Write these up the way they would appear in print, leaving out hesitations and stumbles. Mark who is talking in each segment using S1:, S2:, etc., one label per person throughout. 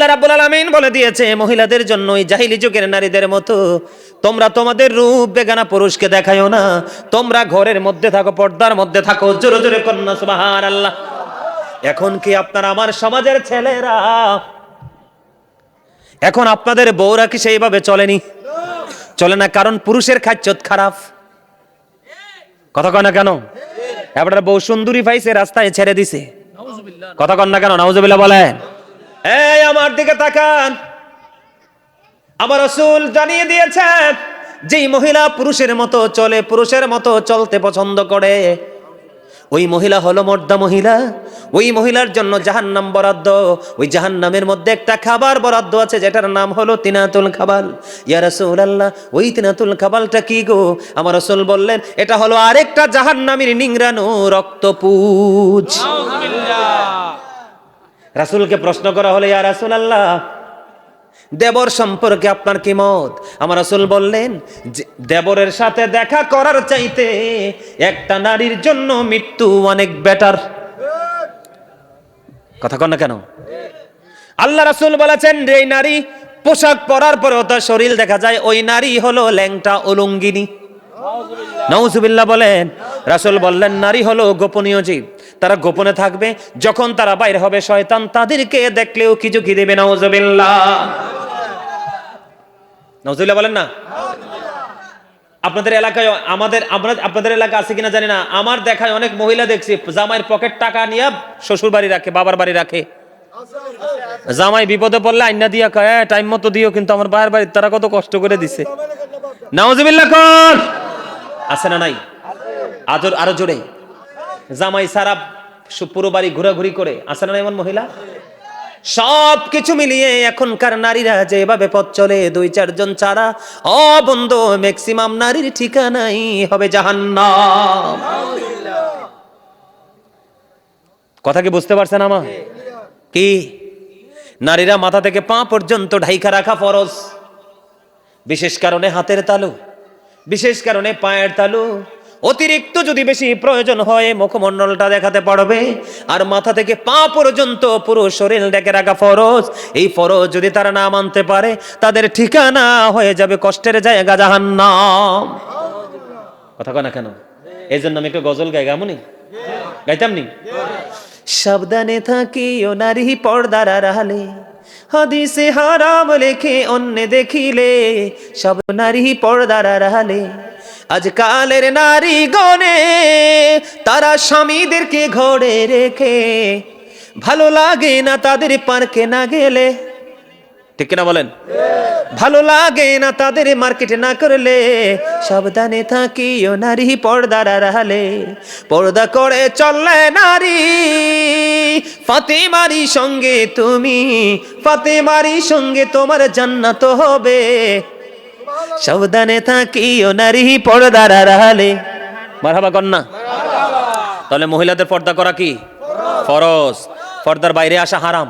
S1: আল্লাহ রাব্বুল আলামিন বলে দিয়েছে মহিলাদের জন্য ওই জাহিলি যুগের নারীদের মতো তোমরা তোমাদের রূপ বেগানা পুরুষকে দেখায়ও না, তোমরা ঘরের মধ্যে থাকো, পর্দার মধ্যে থাকো। জোরে জোরে কন্যা সুবহানাল্লাহ। এখন কি আপনার আমার সমাজের ছেলেরা, এখন আপনাদের বউরা কি সেইভাবে চলেনি? চলে না, কারণ পুরুষের খাচ্চত খারাপ। কথা কয় না কেন? আপনার বউ সুন্দরী পাইছে, রাস্তায় ছেড়ে দিছে, কথা কন না কেন? নাউজুবিল্লাহ বলেন। এই আমার দিকে তাকান, আমার রাসূল জানিয়ে দিয়েছেন যেই মহিলা পুরুষের মতো চলে, পুরুষের মতো চলতে পছন্দ করে, ওই মহিলা হলো মর্দা মহিলা। ওই মহিলার জন্য জাহান্নাম বরাদ্দ। ওই জাহান্নামের মধ্যে একটা খাবার বরাদ্দ আছে যেটার নাম হলো তিনাতুল খাবাল। ইয়া রাসূলুল্লাহ, ওই তিনাতুল খাবালটা কি গো? আমার রাসূল বললেন এটা হলো আরেকটা জাহান্নামের নিংড়ানো রক্তপুঁজ। রাসূলকে প্রশ্ন করা হলো, ইয়া রাসূলুল্লাহ, দেবর সম্পর্কে আপনার কি মত? আমার রাসূল বললেন দেবরের সাথে দেখা করার চাইতে একটা নারীর জন্য মৃত্যু অনেক বেটার। কথা কন না কেন? আল্লাহ রাসূল বলেছেন যে নারী পোশাক পরার পরেও তার শরীর দেখা যায়, ওই নারী হলো ল্যাংটা উলঙ্গিনী। নাউজুবিল্লাহ বলেন। রাসূল বললেন নারী হলো গোপনীয় জীব, তারা গোপনে থাকবে, যখন তারা বাইরে হবে শয়তান তাদেরকে দেখলেও কিছু কি দেবে। নাউজুবিল্লাহ, নাউজুবিল্লাহ বলেন না। আপনাদের এলাকায় আপনাদের এলাকা আছে কিনা জানি না, আমার দেখায় অনেক মহিলা দেখছি জামাইয়ের পকেট টাকা নিয়ে শ্বশুর বাড়ি রাখে, বাবার বাড়ি রাখে। জামাই বিপদে পড়লে আইনা দিয়া কয় টাইম মতো দিও, কিন্তু আমার বাবার বাড়ি তারা কত কষ্ট করে দিছে। নাউজুবিল্লাহ কর। আছে না নাই? আরো জোরে। জামাই সারা পুরো বাড়ি ঘোরাঘুরি করে, আছে না এমন মহিলা? সব কিছু মিলিয়ে এখনকার নারীরা যেভাবে পথ চলে, 2-4 জন ছাড়া ও বন্ধু ম্যাক্সিমাম নারীর ঠিকানাই হবে জাহান্নাম। কথা কি বুঝতে পারছেন আমার? কি নারীরা মাথা থেকে পা পর্যন্ত ঢাইকা রাখা ফরজ। বিশেষ কারণে হাতের তালু, বিশেষ কারণে পায়ের তালু, অতিরিক্ত যদি বেশি প্রয়োজন হয় মুখমণ্ডলটা দেখাতে পারবে, আর মাথা থেকে পা পর্যন্ত পুরো শরীর ঢেকে রাখা ফরজ। এই ফরজ যদি তারা না মানতে পারে তাদের ঠিকানা হয়ে যাবে কষ্টের জায়গা জাহান্নাম। কথা কয় না কেন? এই জন্য আমি একটু গজল গাই, গামুনি গাইতাম নি? সাবধানে থাকিও নারী পর্দার আড়ালে, হাদিসে হারাম লেখে অন্য দেখিলে, সব নারী পর্দার আড়ালে। আজকালের নারী গণে তারা স্বামীদেরকে ঘরে রেখে, ভালো লাগে না তাদের পার্কে না গেলে। ঠিক কিনা বলেন? ভালো লাগে না তাদের মার্কেটে না করলে। সাবধানে থাকিও নারী পর্দার আড়ালে, পর্দা করে চললে নারী ফাতেমারি সঙ্গে তুমি, ফাতেমারি সঙ্গে তোমার জান্নাত হবে। সাবধানে থাকিও নারী পর্দার আড়ালে। মারহাবা কন্যা। তাহলে মহিলাদের পর্দা করা কি ফরজ, পর্দার বাইরে আসা হারাম।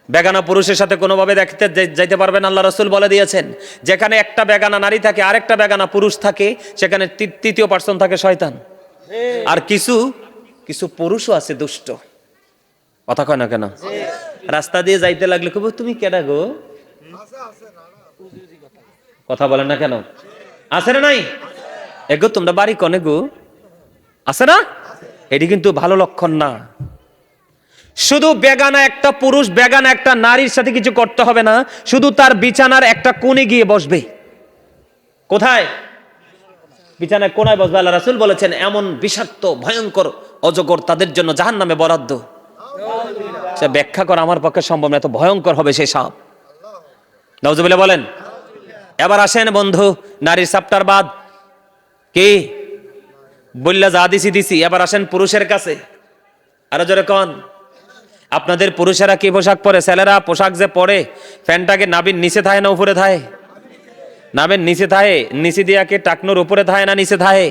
S1: বেগানা পুরুষের সাথে কোনোভাবে দেখতে যাইতে পারবেন। আল্লাহ রাসূল বলে দিয়েছেন যেখানে একটা বেগানা নারী থাকে আরেকটা বেগানা পুরুষ থাকে, সেখানে তৃতীয় পার্সন থাকে শয়তান। আর কিছু কিছু পুরুষও আছে দুষ্ট। কথা কয় না কেন? রাস্তা দিয়ে যাইতে লাগলে কব তুমি কেডা গো? কথা বলেন না কেন? আছে না নাই? এগো তোমরা বাড়ি কনে গো? আছে না? এটি কিন্তু ভালো লক্ষণ না। শুধু বেগানা একটা পুরুষ বেগানা একটা নারীর সাথে কিছু করতে হবে না, শুধু তার বিছানার একটা কোণে গিয়ে বসবে। কোথায়? বিছানার কোণায় বসবে। আল্লাহ রাসূল বলেছেন এমন বিষাক্ত ভয়ঙ্কর অজগর তাদের জন্য জাহান্নামে বরাদ্দ। সে ব্যাখ্যা করা আমার পক্ষে সম্ভব না, এত ভয়ঙ্কর হবে সেই সাপ। নাউজুবিল্লাহ বলেন। এবার আসেন বন্ধু, নারীর চ্যাপ্টার বাদ কি বললা যা দিছি। এবার আসেন পুরুষের কাছে। আরো জোরে কন। আপনাদের পুরুষেরা কি পোশাক পরে? ছেলেরা পোশাক যে পরে প্যান্টটাকে নাভির নিচে থাকে না উপরে থাকে? নাভির নিচে থাকে। নিচে দিয়া কি টাকনুর উপরে থাকে না নিচে থাকে?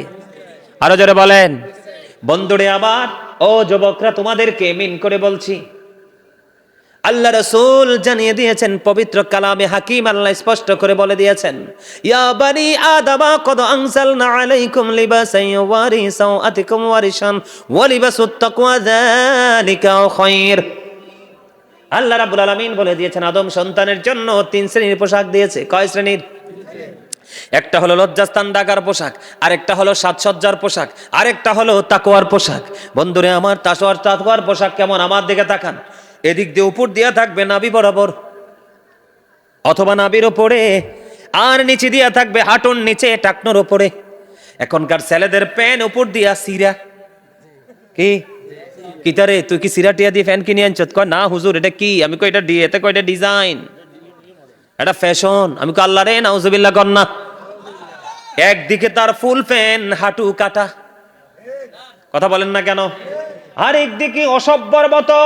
S1: আরো জোরে বলেন। বন্ধুরে আবার ও যুবকরা তোমাদেরকে মিন করে বলছি, আল্লাহ রাসূল জানিয়ে দিয়েছেন পবিত্র কালামে হাকিম, আল্লাহ স্পষ্ট করে বলে দিয়েছেন ইয়া বানি আদামা কদ আনজালনা আলাইকুম লিবাসান ইউওয়ারি সাওআতিকুম ওয়ারিশান ওয়া লিবাসুত তাকওয়া যালিকা খায়র। আল্লাহ রাব্বুল আলামিন বলে দিয়েছেন আদম সন্তানের জন্য 3 শ্রেণীর পোশাক দিয়েছে। কয় শ্রেণীর? একটা হলো লজ্জাস্থান ঢাকার পোশাক, আরেকটা হলো সাজসজ্জার পোশাক, আরেকটা হলো তাকওয়ার পোশাক। বন্ধুরে আমার, তাকওয়ার পোশাক কেমন? আমার দিকে তাকান। এদিক দিয়ে উপর দিয়ে থাকবে নাভি বরাবর অথবা নাভির ওপরে, আর নিচে দিয়া থাকবে হাঁটুর নিচে টাকনোর ওপরে। এখনকার ছেলেদের প্যান উপর দিয়া সিরা। কি কিতারে তুই কি সিরাটিয়া দিয়ে ফ্যান কিনে আনছ? কয় না হুজুর এটা কি। আমি কই এটা দিয়ে, এতে কয় এটা ডিজাইন, এটা ফ্যাশন। আমি কই আল্লাহ রে নাউজুবিল্লাহ কন্না। একদিকে তার ফুল প্যান হাঁটু কাটা, কথা বলেন না কেন? আর একদিকে অসভ্যর মতো,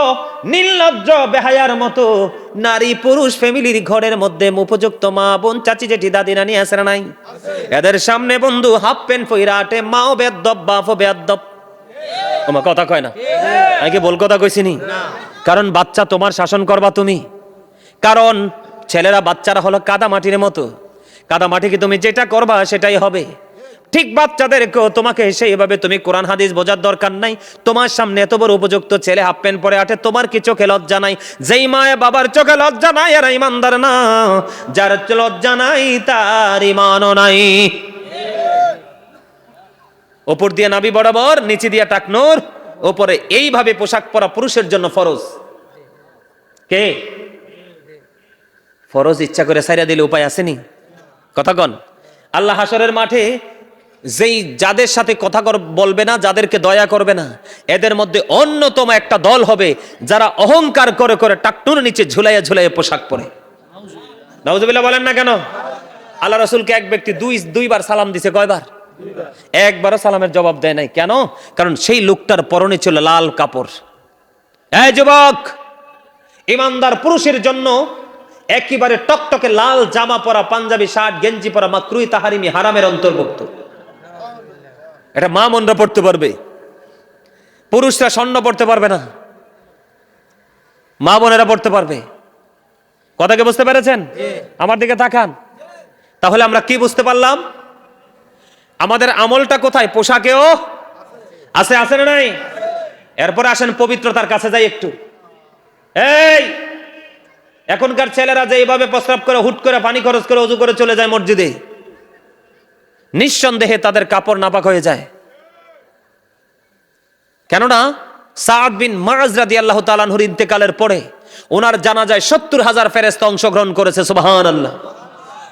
S1: নির্লজ্জ বেহায়ার মতো নারী পুরুষ ফ্যামিলির ঘরের মধ্যে উপযুক্ত মা বোন চাচি জেঠি দাদি নানি আছে না নাই? এদের সামনে বন্ধু হাফ প্যান্ট পইরা আটে, মাও বেয়াদ্দপ বাপও বেয়াদ্দপ। তোমার কথা কয় না? আমি কি বল কথা কইছিনি? কারণ বাচ্চা তোমার শাসন করবা তুমি। কারণ ছেলেরা বাচ্চারা হলো কাদা মাটির মতো, কাদা মাটিকে তুমি যেটা করবা সেটাই হবে। ঠিক বাচ্চাদেরকেও তোমাকে সেইভাবে তুমি কোরআন হাদিস বোঝার দরকার নাই। তোমার সামনে এত বড় উপযুক্ত ছেলে হাফ প্যান্ট পরে আটে, তোমার কি চোখে লজ্জা নাই? যেই মায়ের বাবার চোখে লজ্জা নাই এরা ইমানদার না, যার লজ্জা নাই তার ইমানও নাই। উপর দিয়ে নাভি বরাবর, নিচে দিয়ে টাকনোর উপরে, এইভাবে পোশাক পরা পুরুষের জন্য ফরজ। কে ফরজ? ইচ্ছা করে সাইরা দিলে উপায় আসেনি? কথা কন। আল্লাহ হাসরের মাঠে যেই যাদের সাথে কথা বলবে না, যাদেরকে দয়া করবে না, এদের মধ্যে অন্যতম একটা দল হবে যারা অহংকার করে করে টাকনুর নিচে ঝুলাইয়া ঝুলাইয়া পোশাক পরে। নাউজুবিল্লাহ বলেন না কেন? আল্লাহ রাসূলকে এক ব্যক্তি দুইবার সালাম দিছে। কয়বার? একবারও সালামের জবাব দেয় নাই। কেন? কারণ সেই লোকটার পরনে ছিল লাল কাপড়। এই যুবক, ইমানদার পুরুষের জন্য একেবারে টকটকে লাল জামা পরা, পাঞ্জাবি শার্ট গেঞ্জি পরা মাকরুহ তাহরিমি হারামের অন্তর্ভুক্ত। এটা মা বোনরা পড়তে পারবে, পুরুষরা স্বর্ণ পড়তে পারবে না, মা বোনেরা পড়তে পারবে। কথা কি বুঝতে পেরেছেন? আমার দিকে তাকান। তাহলে আমরা কি বুঝতে পারলাম? আমাদের আমলটা কোথায়? পোশাকেও আছে, আছে না নাই? এরপরে আসেন পবিত্রতার কাছে যাই একটু। এই এখনকার ছেলেরা যে এইভাবে প্রস্রাব করে, হুট করে পানি খরচ করে ওযু করে চলে যায় মসজিদে, নিঃসন্দেহে তাদের কাপড় নাপাক হয়ে যায়। কেননা সাদ বিন মুআজ রাদিয়াল্লাহু তাআলা আনহুর ইন্তেকালের পরে ওনার জানাজায় 70,000 ফেরেশতা অংশগ্রহণ করেছে। সুবহানাল্লাহ।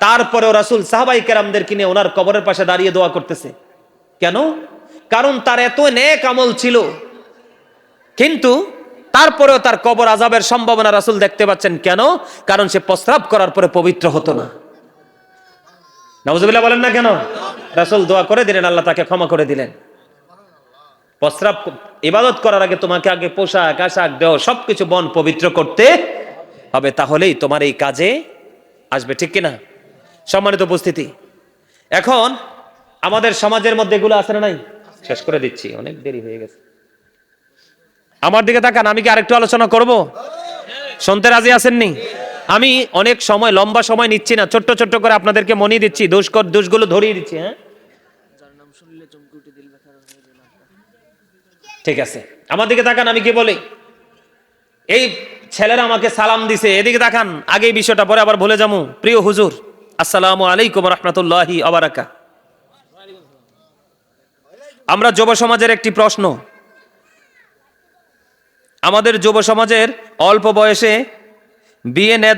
S1: তারপরেও রাসূল সাহাবায়ে কেরামদেরকে নিয়ে ওনার কবরের পাশে দাঁড়িয়ে দোয়া করতেছে। কেন? কারণ তার এত নেক আমল ছিল, কিন্তু তারপরেও তার কবর আযাবের সম্ভাবনা রাসূল দেখতে পাচ্ছেন। কেন? কারণ সে প্রস্রাব করার পরে পবিত্র হতো না। নাউজুবিল্লাহ বলেন না কেন? রাসূল দোয়া করে দিলেন, আল্লাহ তাকে ক্ষমা করে দিলেন। প্রস্রাব ইবাদত করার আগে তোমাকে আগে পোশাক আশাক দেহ সবকিছু বন পবিত্র করতে হবে, তাহলেই তোমার এই কাজে আসবে। ঠিক কিনা? সম্মানিত উপস্থিতি, এখন আমাদের সমাজের মধ্যে এগুলো আছে না নাই? শেষ করে দিচ্ছি, অনেক দেরি হয়ে গেছে। আমার দিকে তাকান। আমি কি আরেকটু আলোচনা করব? শুনতে রাজি আছেননি? আমি অনেক সময়, লম্বা সময় নিচ্ছি না, ছোট্ট ছোট্ট করে আপনাদেরকে মনে দিচ্ছি, দোষগুলো ধরিয়ে দিচ্ছি। হ্যাঁ, ঠিক আছে। আমার দিকে তাকান, আমি কি বলি। এই ছেলেরা আমাকে সালাম দিছে, এদিকে তাকান। আগে এই বিষয়টা, পরে আবার ভুলে যাবো। প্রিয় হুজুর, আসসালামু আলাইকুম রাহমাতুল্লাহি ওয়া বারাকাতুহু। আমরা যুব সমাজের একটি প্রশ্ন, আমাদের যুব সমাজের অল্প বয়সে বিয়ে না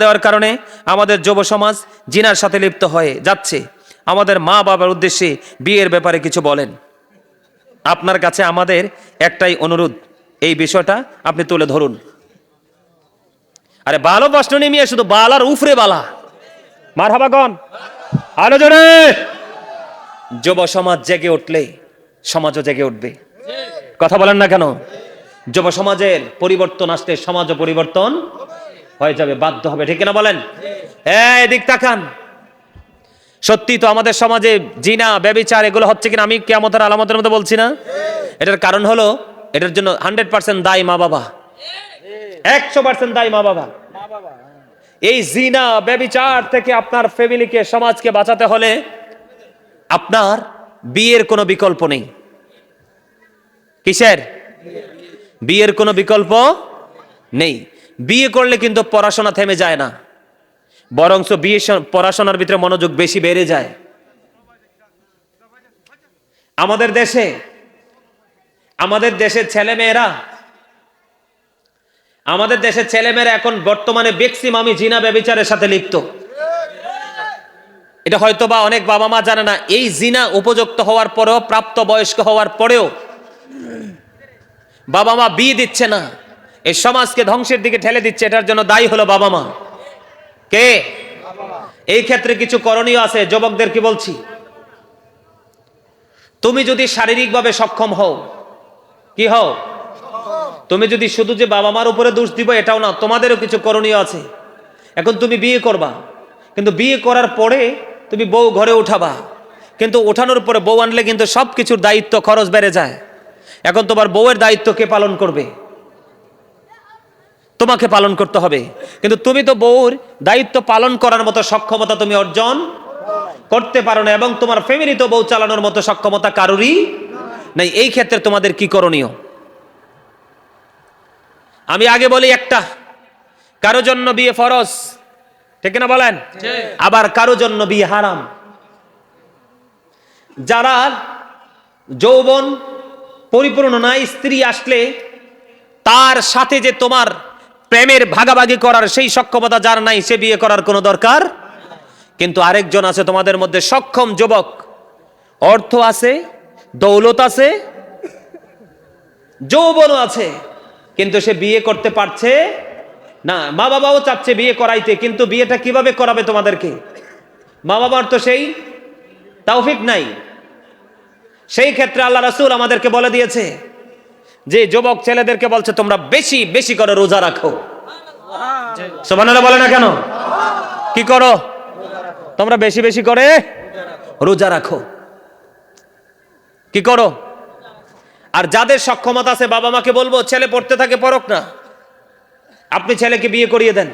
S1: দেওয়ার কারণে আমাদের যুব সমাজ জিনার সাথে লিপ্ত হয়ে যাচ্ছে। আমাদের মা বাবার উদ্দেশ্যে বিয়ের ব্যাপারে কিছু বলেন। আপনার কাছে আমাদের একটাই অনুরোধ, এই বিষয়টা আপনি তুলে ধরুন। আরে ভালো প্রশ্ন নিয়ে শুধু বালার উফরে বালা। মারহাবা গন, আলো জোরে। যুব সমাজ জেগে উঠলে সমাজও জেগে উঠবে। কথা বলেন না কেন? যুব সমাজের পরিবর্তন আসলে সমাজও পরিবর্তন হয়ে যাবে, বাধ্য হবে। ঠিক কিনা বলেন? হ্যাঁ, এদিক তাকান। সত্যি তো আমাদের সমাজে জিনা ব্যভিচার এগুলো হচ্ছে কিনা আমি কিয়ামতের আলামতের মধ্যে বলছি না? এটার কারণ হলো, এটার জন্য 100% দায়ী মা বাবা, 100% দায়ী মা বাবা। এই জিনা ব্যভিচার থেকে আপনার ফ্যামিলিকে, সমাজকে বাঁচাতে হলে আপনার বিয়ের কোনো বিকল্প নেই। কিসের? বিয়ের কোনো বিকল্প নেই। বিয়ে করলে কিন্তু পড়াশোনা থেমে যায় না, বরঞ্চ পড়াশোনার ভিতরে মনোযোগ বেশি বেড়ে যায়। আমাদের দেশের ছেলেমেয়েরা এখন বর্তমানে ম্যাক্সিমামই জিনা ব্যভিচারের সাথে লিপ্ত। এটা হয়তো বা অনেক বাবা মা জানে না। এই জিনা উপযুক্ত হওয়ার পরেও, প্রাপ্ত বয়স্ক হওয়ার পরেও বাবা মা বিয়ে দিচ্ছে না, এই সমাজকে ধ্বংসের দিকে ঠেলে দিচ্ছে। এটার জন্য দায়ী হলো বাবা মা। কে? এই ক্ষেত্রে কিছু করণীয় আছে। যুবকদের কি বলছি, তুমি যদি শারীরিকভাবে সক্ষম হও, কি হও, তুমি যদি শুধু যে বাবা মার উপরে দোষ দিব এটাও না, তোমাদেরও কিছু করণীয় আছে। এখন তুমি বিয়ে করবা, কিন্তু বিয়ে করার পরে তুমি বউ ঘরে উঠাবা, কিন্তু ওঠানোর পরে বউ আনলে কিন্তু সব কিছুর দায়িত্ব, খরচ বেড়ে যায়। এখন তোমার বউয়ের দায়িত্ব কে পালন করবে? তোমাকে পালন করতে হবে। কিন্তু তুমি তো বউর দায়িত্ব পালন করার মতো সক্ষমতা তুমি অর্জন করতে পারো না, এবং তোমার ফ্যামিলি তো বউ চালানোর মতো সক্ষমতা কারোরই নাই। এই ক্ষেত্রে তোমাদের কি করণীয়? আমি আগে বলি, একটা, কারো জন্য বিয়ে ফরজ, ঠিক না বলেন? আবার কারো জন্য বিয়ে হারাম। যারা যৌবন পরিপূর্ণ নাই, স্ত্রী আসলে তার সাথে যে তোমার প্রেমের ভাগাভাগি করার সেই সক্ষমতা যার নাই, সে বিয়ে করার কোনো দরকার। কিন্তু আরেকজন আছে তোমাদের মধ্যে, সক্ষম যুবক, অর্থ আছে, দৌলত আছে, যৌবনও আছে, কিন্তু সে বিয়ে করতে পারছে না। মা বাবাও চাচ্ছে বিয়ে করাইতে, কিন্তু বিয়েটা কিভাবে করাবে তোমাদেরকে? মা বাবার তো সেই তৌফিক নাই। সেই ক্ষেত্রে আল্লাহ রাসূল আমাদেরকে বলে দিয়েছে যে যুবক ছেলেদেরকে বলছে, তোমরা বেশি বেশি করে রোজা রাখো। সুবহানাল্লাহ বলে না কেন? কি করো? তোমরা বেশি বেশি করে রোজা রাখো। কি করো? আর যাদের সক্ষমতা আছে, বাবা মাকে বলবো ছেলে পড়তে থাকে, পড়ুক না, আপনি ছেলেকে বিয়ে করিয়ে দেন।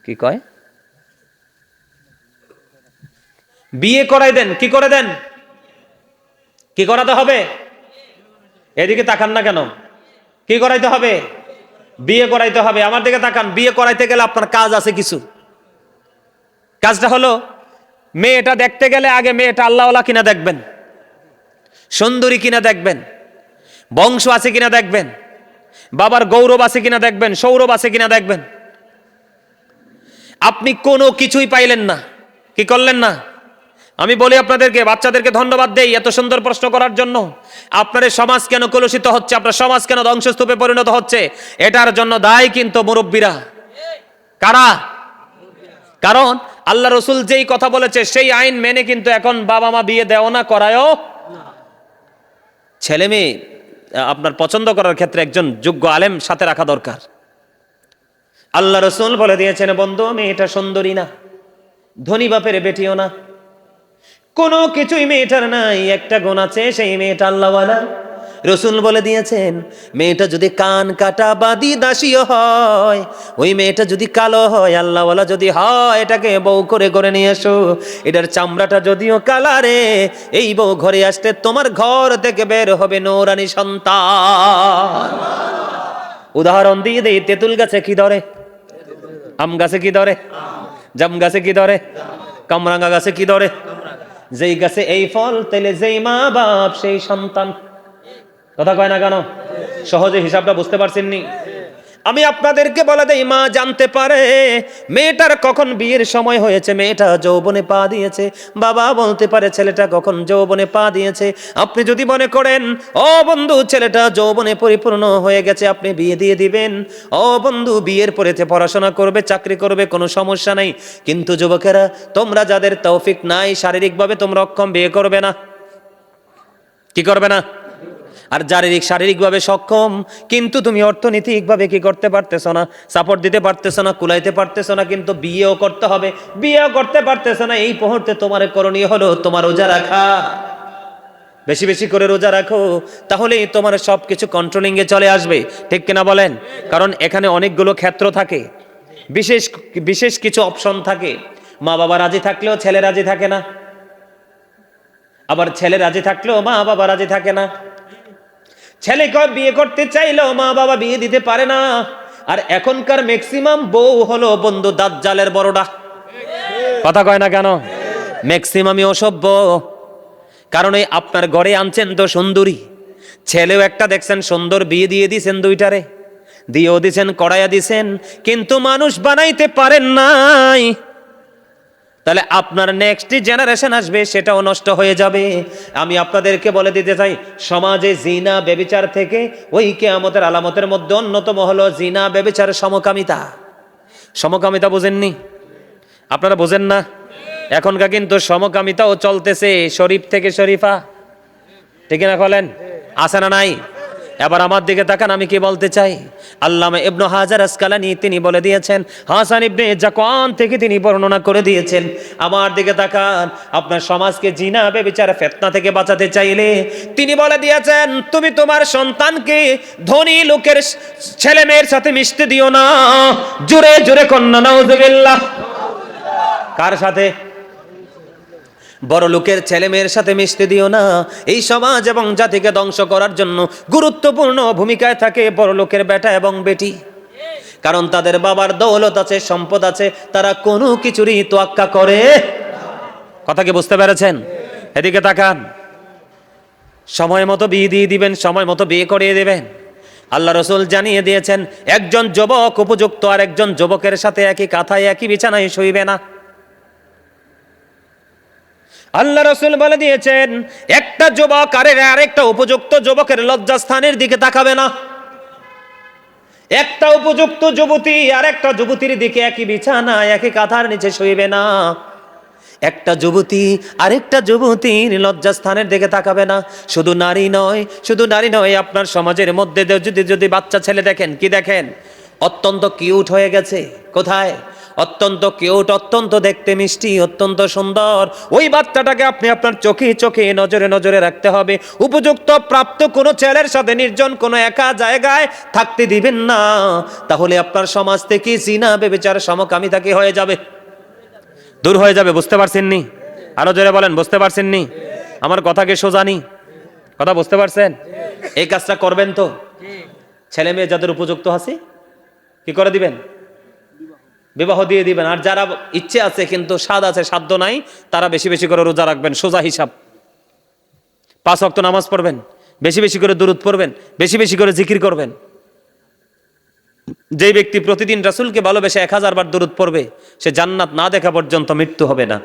S1: কি কয়? বিয়ে করাই দেন। কি করে দেন? কি করাতে হবে? এদিকে তাকান না কেন? কি করাইতে হবে? বিয়ে করাইতে হবে। আমার দিকে তাকান। বিয়ে করাইতে গেলে আপনার কাজ আছে কিছু। কাজটা হলো, মেয়েটা দেখতে গেলে আগে মেয়েটা আল্লাহওয়ালা কিনা দেখবেন, সুন্দরী কিনা দেখবেন, বংশ আছে কিনা দেখবেন, বাবার গৌরব আছে কিনা দেখবেন, সৌরভ আছে কিনা দেখবেন। আপনি কোনো কিছুই পাইলেন না, কি করলেন না? আমি বলি আপনাদেরকে, বাচ্চাদেরকে ধন্যবাদ দেই এত সুন্দর প্রশ্ন করার জন্য। আপনার সমাজ কেন কলুষিত হচ্ছে, আপনার সমাজ কেন ধ্বংসস্তূপে পরিণত হচ্ছে, এটার জন্য দায়ী কিন্তু মুরব্বীরা। কারা? কারণ আল্লাহ রসুল যেই কথা বলেছে সেই আইন মেনে কিন্তু এখন বাবা মা বিয়ে দেও না, করায়ও। ছেলে মেয়ে আপনার পছন্দ করার ক্ষেত্রে একজন যোগ্য আলেম সাথে রাখা দরকার। আল্লাহ রসুল বলে দিয়েছেন, বন্ধু মেয়েটা সুন্দরী না, ধনী বাপের বেটিও না, কোনো কিছুই মেয়েটার নাই, একটা গুণ আছে, সেই মেয়েটা আল্লাহওয়ালা। রসুল বলে দিয়েছেন, মেয়েটা যদি কান কাটা বাদি দাসীও হয়, ওই মেয়েটা যদি কালো হয়, আল্লাহওয়ালা যদি হয়, এটাকে বউ করে ঘরে নিয়ে এসো। এটার চামড়াটা যদিও কালারে, এই বউ ঘরে আসতে তোমার ঘর থেকে বের হবে নূরানী সন্তান। উদাহরণ দিয়ে দেই, তেঁতুল গাছে কি ধরে? আম গাছে কি ধরে? জাম গাছে কি ধরে? কামরাঙ্গা গাছে কি ধরে? যেই গাছে এই ফল, তাইলে যেই মা বাপ সেই সন্তান। কথা কয় না কেন? সহজে হিসাবটা বুঝতে পারছেন নি? আমি আপনাদেরকে বলে দেই, মা জানতে পারে মেয়েটার কখন বিয়ের সময় হয়েছে, মেয়েটা যৌবনে পা দিয়েছে। বাবা বলতে পারে ছেলেটা কখন যৌবনে পা দিয়েছে। আপনি যদি মনে করেন ও বন্ধু ছেলেটা যৌবনে পরিপূর্ণ হয়ে গেছে, আপনি বিয়ে দিয়ে দিবেন, ও বন্ধু বিয়ের পরেতে পড়াশোনা করবে, চাকরি করবে, কোনো সমস্যা নাই। কিন্তু যুবকেরা, তোমরা যাদের তৌফিক নাই, শারীরিকভাবে তোমরা অক্ষম, বিয়ে করবে না। কি করবে না? আর শারীরিকভাবে সক্ষম, কিন্তু তুমি অর্থনৈতিকভাবে কি করতে পারতেছ না, সাপোর্ট দিতে পারতেছ না, কুলাইতে পারতেছ না, কিন্তু বিয়েও করতে হবে, বিয়েও করতে পারতেছ না। এই মুহূর্তে তোমার করণীয় হলো তোমার রোজা রাখা। বেশি বেশি করে রোজা রাখো, তাহলেই তোমার সবকিছু কন্ট্রোলিং এ চলে আসবে। ঠিক কিনা বলেন? কারণ এখানে অনেকগুলো ক্ষেত্র থাকে, বিশেষ কিছু অপশন থাকে। মা বাবা রাজি থাকলেও ছেলে রাজি থাকে না, আবার ছেলে রাজি থাকলেও মা বাবা রাজি থাকে না। ছেলেকে বিয়ে করতে চাইলেও মা বাবা বিয়ে দিতে পারে না। আর এখনকার ম্যাক্সিমাম বউ হলো বন্ধু দাজ্জালের বড়ডা। কথা কয় না কেন? ম্যাক্সিমামই অসভ্য। কারণ এই আপনার ঘরে আনছেন তো সুন্দরী, ছেলেও একটা দেখছেন সুন্দর, বিয়ে দিয়ে দিছেন দুইটারে, দিয়েও দিছেন, কড়াইয়া দিছেন, কিন্তু মানুষ বানাইতে পারেন নাই। তাহলে আপনার নেক্সট জেনারেশন আসবে, সেটাও নষ্ট হয়ে যাবে। আমি আপনাদেরকে বলে দিতে চাই, সমাজে জিনা ব্যভিচার থেকে ওই কিয়ামতের আলামতের মধ্যে অন্যতম হলো জিনা ব্যভিচার সমকামিতা। সমকামিতা বোঝেননি? আপনারা বোঝেন না? এখনকার কিন্তু সমকামিতাও চলতেছে, শরীফ থেকে শরীফা, ঠিক না বলেন? আছে না নাই? এবার আমার দিকে তাকান, আমি কি বলতে চাই। আল্লামা ইবনে হাজার আসকালানী তিনি বলে দিয়েছেন, হাসান ইবনে জাকান থেকে তিনি বর্ণনা করে দিয়েছেন। আমার দিকে তাকান, আপনার সমাজকে জিনা ব্যভিচার ফিতনা থেকে বাঁচাতে চাইলে তিনি বলে দিয়েছেন, তুমি তোমার সন্তানকে ধনী লোকের ছেলে মেয়ের সাথে মিশতে দিও না। জোরে জোরে কন্যা নাউজুবিল্লাহ। কার সাথে? বড় লোকের ছেলে মেয়ের সাথে মিশতে দিও না। এই সমাজ এবং জাতিকে ধ্বংস করার জন্য গুরুত্বপূর্ণ ভূমিকায় থাকে বড় লোকের বেটা এবং বেটি। কারণ তাদের বাবার দৌলত আছে, সম্পদ আছে, তারা কোনো কিছুরই তোয়াক্কা করে। কথা কি বুঝতে পেরেছেন? এদিকে তাকান, সময় মতো বিয়ে দিয়ে দিবেন, সময় মতো বিয়ে করিয়ে দেবেন। আল্লাহ রসুল জানিয়ে দিয়েছেন, একজন যুবক উপযুক্ত আর একজন যুবকের সাথে একই কাঁথায় একই বিছানায় শুইবে না। আল্লাহ রাসূল বলে দিয়েছেন, একটা যুবক আরেকটা উপযুক্ত যুবকের লজ্জাস্থানের দিকে তাকাবে না। একটা উপযুক্ত যুবতী আরেকটা যুবতীর দিকে একই বিছানা একই কাঁথার নিচে শুইবে না। একটা যুবতী আরেকটা যুবতীর লজ্জাস্থানের দিকে তাকাবে না। শুধু নারী নয়, আপনার সমাজের মধ্যে যদি বাচ্চা ছেলে দেখেন, কি দেখেন? অত্যন্ত কিউট হয়ে গেছে। কোথায়? অত্যন্ত কিউট, অত্যন্ত দেখতে মিষ্টি, অত্যন্ত সুন্দর। ওই বাচ্চাটাকে আপনি আপনার চোখে নজরে রাখতে হবে। উপযুক্ত প্রাপ্ত কোনো ছেলের সাথে নির্জন কোনো একা জায়গায় থাকতে দিবেন না। তাহলে আপনার সমাজ থেকে জিনা ব্যভিচার সমকামিতা কি হয়ে যাবে? দূর হয়ে যাবে। বুঝতে পারছেন নি? আরো জোরে বলেন, বুঝতে পারছেন নি? আমার কথা কি সোজানি? কথা বুঝতে পারছেন? এই কাজটা করবেন তো? ছেলে মেয়ে যাদের উপযুক্ত আছে কি করে দিবেন? বিবাহ দিয়ে দিবেন। আর যারা ইচ্ছে আছে কিন্তু স্বাদ আছে, সাধ্য নাই, তারা বেশি বেশি করে রোজা রাখবেন। সোজা হিসাব। 5 ওয়াক্ত নামাজ পড়বেন, বেশি বেশি করে দুরূদ পড়বেন, বেশি বেশি করে জিকির করবেন। যেই ব্যক্তি প্রতিদিন রাসূলকে ভালোবেসে 1000 বার দুরূদ পড়বে, সে জান্নাত না দেখা পর্যন্ত মৃত্যু হবে না।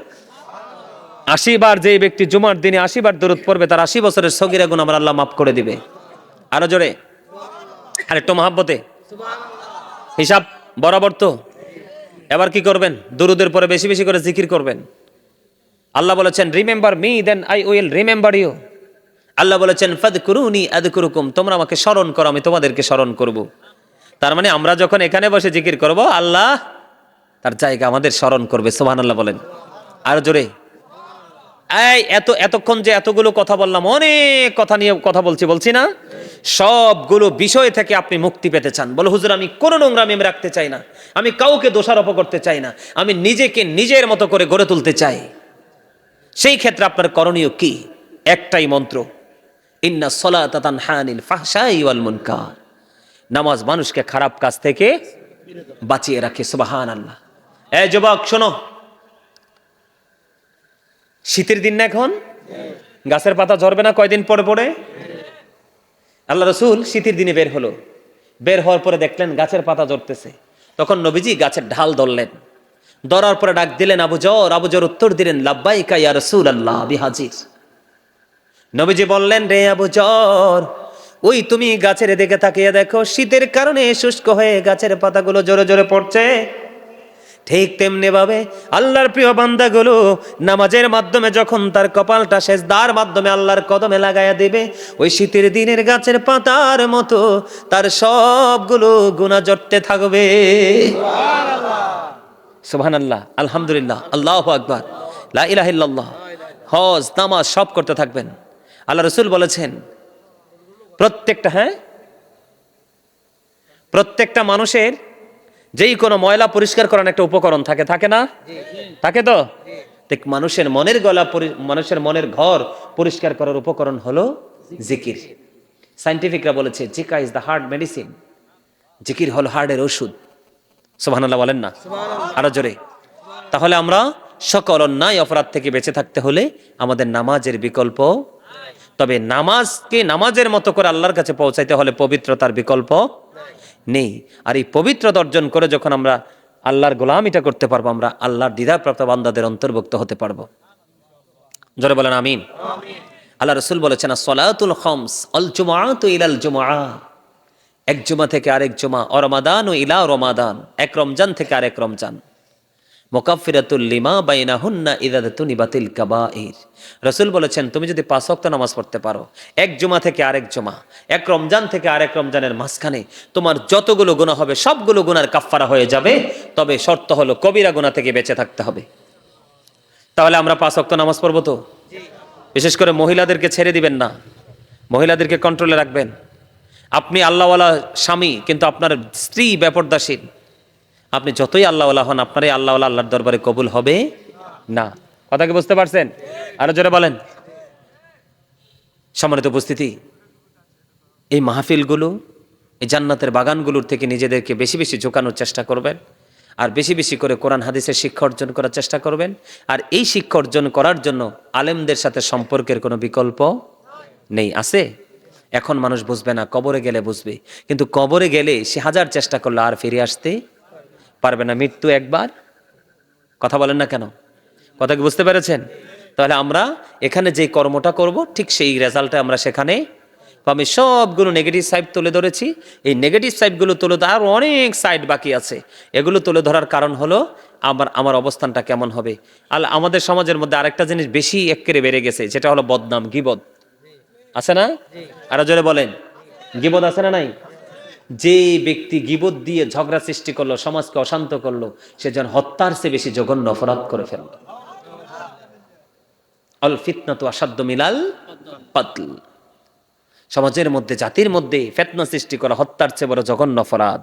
S1: 80 বার যেই ব্যক্তি জুমার দিনে 80 বার দুরূদ পড়বে, তার 80 বছরের সগীরা গুনাহ আমার আল্লাহ মাফ করে দিবে। আরো জোরে, আরেকটু মহব্বতে হিসাব বরাবর তো। এবার কি করবেন? দুরূদের পরে বেশি বেশি করে জিকির করবেন। আল্লাহ বলেছেন, remember me then I will remember you. Allah বলেছেন, ফাদকুরুনি আযকুরুকুম, তোমরা আমাকে স্মরণ করো, আমি তোমাদেরকে স্মরণ করব। তার মানে আমরা যখন এখানে বসে জিকির করব, আল্লাহ তার জায়গা আমাদের স্মরণ করবে। সুবহানাল্লাহ বলেন। আর জোরে। এতক্ষণ যে এতগুলো কথা বললাম, অনেক কথা নিয়ে কথা বলছি না? সবগুলো বিষয় থেকে আপনি মুক্তি পেতে চান? বলো, হুজুর আমি কোনো নোংরামি রাখতে চাই না, আমি কাউকে দোষারোপ করতে চাই না, আমি নিজেকে নিজের মতো করে গড়ে তুলতে চাই। সেই ক্ষেত্রে আপনার করণীয় কি? একটাই মন্ত্র, ইন্না সলাতা তানহা আনিল ফাহশাই ওয়াল মুনকার। নামাজ মানুষকে খারাপ কাজ থেকে বাঁচিয়ে রাখে। সুবহানাল্লাহ। এই যুবক শোনো, শীতের দিন না এখন? গাছের পাতা ঝরবে না কয়দিন পরে পরে? আল্লাহ রাসূল শীতের দিনে বের হওয়ার পরে দেখলেন গাছের পাতা ঝরতেছে। তখন নবীজি গাছের ঢাল ধরলেন, ধরার পরে ডাক দিলেন আবু জর উত্তর দিলেন, লাব্বাইকা ইয়া রাসূলুল্লাহ বিহাজির। নবীজি বললেন, রে আবু জর, ওই তুমি গাছের দিকে তাকিয়ে দেখো, শীতের কারণে শুষ্ক হয়ে গাছের পাতাগুলো জোরে জোরে পড়ছে। ঠিক তেমনি ভাবে আল্লাহর প্রিয় বান্দাগুলো নামাজের মাধ্যমে যখন তার কপালটা সেজদার মাধ্যমে আল্লাহর কদমে লাগায়া দেবে, ওই শীতের দিনের গাছের পাতার মতো তার সবগুলো গুনাহ ঝরতে থাকবে। সুবহানাল্লাহ, আলহামদুলিল্লাহ, আল্লাহু আকবার, লা ইলাহা ইল্লাল্লাহ। হজ নামাজ সব করতে থাকবেন। আল্লাহ রাসূল বলেছেন, প্রত্যেকটা মানুষের যেই কোনো ময়লা পরিষ্কার করার একটা উপকরণ থাকে না? থাকে তো? ঠিক মানুষের মনের মনের ঘর পরিষ্কার করার উপকরণ হলো জিকির। সায়েন্টিফিকরা বলেছে Zika is the heart medicine, জিকির হলো হার্টের ওষুধ। সুবহানাল্লাহ বলেন না, আরো জোরে। তাহলে আমরা সকল অন্যায় অপরাধ থেকে বেঁচে থাকতে হলে আমাদের নামাজের বিকল্প, তবে নামাজকে নামাজের মতো করে আল্লাহর কাছে পৌঁছাইতে হলে পবিত্রতার বিকল্প নেই। আর এই পবিত্রতা অর্জন করে যখন আমরা আল্লাহর গোলামিটা করতে পারবো, আমরা আল্লাহর দ্বিধাপ্রাপ্ত বান্দাদের অন্তর্ভুক্ত হতে পারবো। জোরে বলেন আমিন। আল্লাহ রাসূল বলেছেন সলাতুল খামস আল জুমআতু ইলাল জুমআ, এক জুমা থেকে আরেক জুমা, ও রমাদান ও ইলা রমাদান, এক রমজান থেকে আরেক রমজান, মুকাফফিরাতুল লিমা বাইনাহুন্না ইযা তুনিবাতিল কাবাইর। রাসূল বলেছেন তুমি যদি 5 ওয়াক্ত নামাজ পড়তে পারো, এক জুমা থেকে আরেক জুমা, এক রমজান থেকে আরেক রমজানের মাঝখানে তোমার যতগুলো গুনাহ হবে সবগুলো গুনার কাফফারা হয়ে যাবে, তবে শর্ত হলো কবিরা গুনাহ থেকে বেঁচে থাকতে হবে। তাহলে আমরা 5 ওয়াক্ত নামাজ পড়বো তো? বিশেষ করে মহিলাদেরকে ছেড়ে দিবেন না, মহিলাদেরকে কন্ট্রোলে রাখবেন। আপনি আল্লাহওয়ালা স্বামী কিন্তু আপনার স্ত্রী বেপরদাশীল, আপনি যতই আল্লাহওয়ালা হন আপনার এই আল্লাহওয়ালা আল্লাহর দরবারে কবুল হবে না। কথা কি বুঝতে পারছেন? আরো জোরে বলেন। সম্মানিত উপস্থিতি, এই মাহফিলগুলো, এই জান্নাতের বাগানগুলোর থেকে নিজেদেরকে বেশি বেশি ঝোঁকানোর চেষ্টা করবেন, আর বেশি বেশি করে কোরআন হাদিসের শিক্ষা অর্জন করার চেষ্টা করবেন। আর এই শিক্ষা অর্জন করার জন্য আলেমদের সাথে সম্পর্কের কোনো বিকল্প নেই। আছে? এখন মানুষ বুঝবে না, কবরে গেলে বুঝবে। কিন্তু কবরে গেলে সে হাজার চেষ্টা করলে আর ফিরে আসতে পারবে না। মৃত্যু একবার, কথা বলেন না কেন? কথা কি বুঝতে পেরেছেন? তাহলে আমরা এখানে যে কর্মটা করব ঠিক সেই রেজাল্টটা আমরা সেখানে। আমি সবগুলো নেগেটিভ সাইড তুলে ধরেছি, এই নেগেটিভ সাইডগুলো তুলে আর অনেক সাইড বাকি আছে, এগুলো তুলে ধরার কারণ হলো আমার অবস্থানটা কেমন হবে। আর আমাদের সমাজের মধ্যে আরেকটা জিনিস বেশি এক্কেরে বেড়ে গেছে, যেটা হলো বদনাম, গীবত। আছে না? আরো জোরে বলেন, গীবত আছে না নাই? যে ব্যক্তি গীবত দিয়ে ঝগড়া সৃষ্টি করলো, সমাজকে অশান্ত করলো, সে যেন হত্যার চেয়ে বেশি জঘন্য অপরাধ করে ফেলল। আল ফিতনাতু আসাদ্দু মিনাল কতল। সমাজের মধ্যে, জাতির মধ্যে ফিতনা সৃষ্টি করা হত্যার চেয়ে বড় জঘন্য অপরাধ।